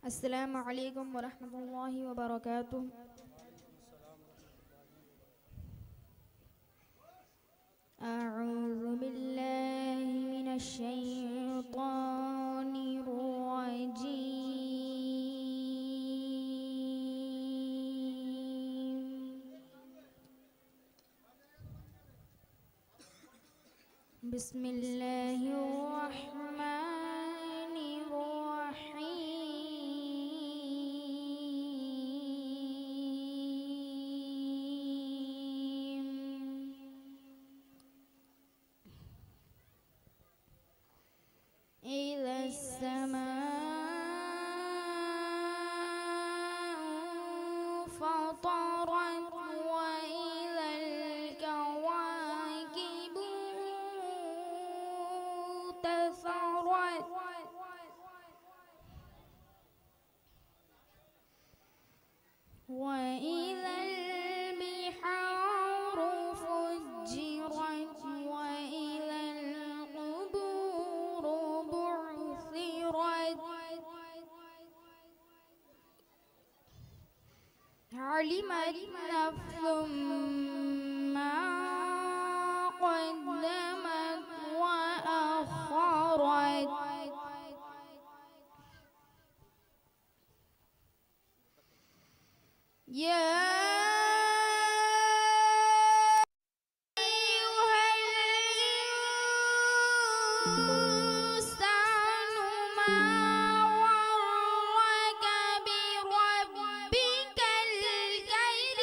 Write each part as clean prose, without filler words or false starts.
السلام عليكم ورحمة الله وبركاته. أعوذ بالله من الشيطان الرجيم. بسم الله الرحمن الرحيم. إذا السماء فطرت وإذا الكواكب انتثرت وإذا البحار فجرت وإذا القبور بعثرت علمت نفس ما قدمت وأخرت يا أيها الإنسان ما غرك بربك الكريم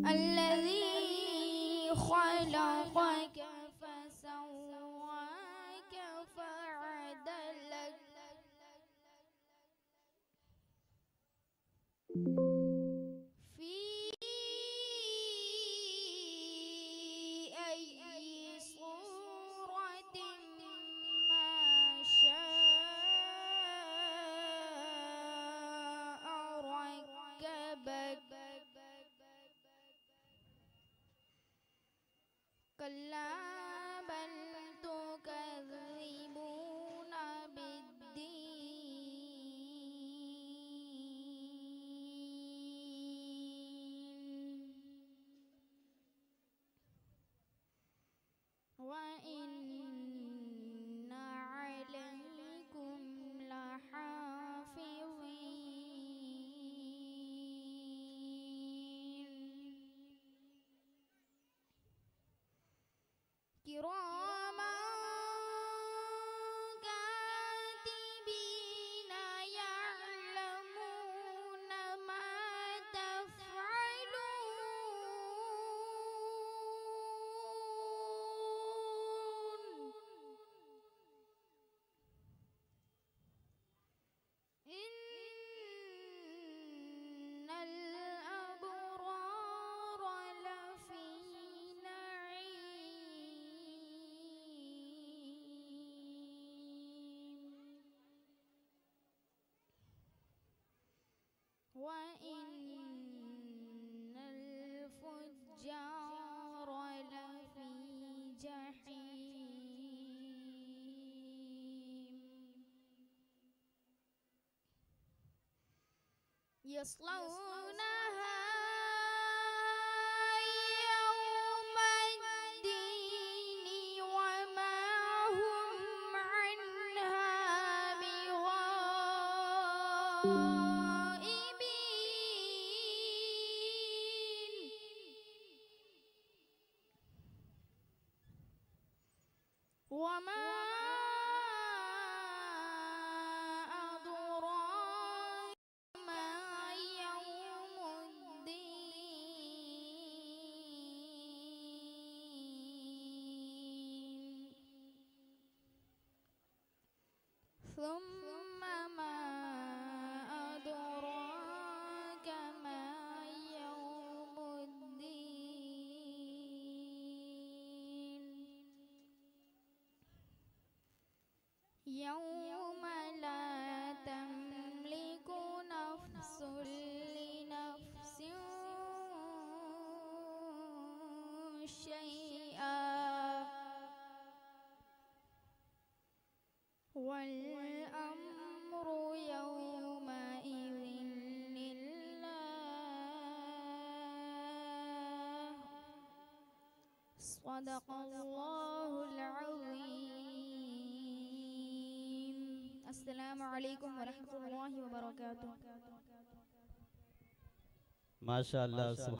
الذي خلقك فسواك فعدلك في أي صورة ما شاء ركبك كلا بل تكذبون بالدين وإن عليكم لحافظين كراما كاتبين يعلمون ما تفعلون إن الأبرار لفي نعيم وإن الفجار لفي جحيم يصلونها يوم الدين وما هم عنها بغائبين وما أدراك ما يوم الدين ثم ما أدراك ما يوم الدين يوم لا تملك نفس لنفس صدق الله العظيم. السلام عليكم ورحمة الله وبركاته. ما شاء الله.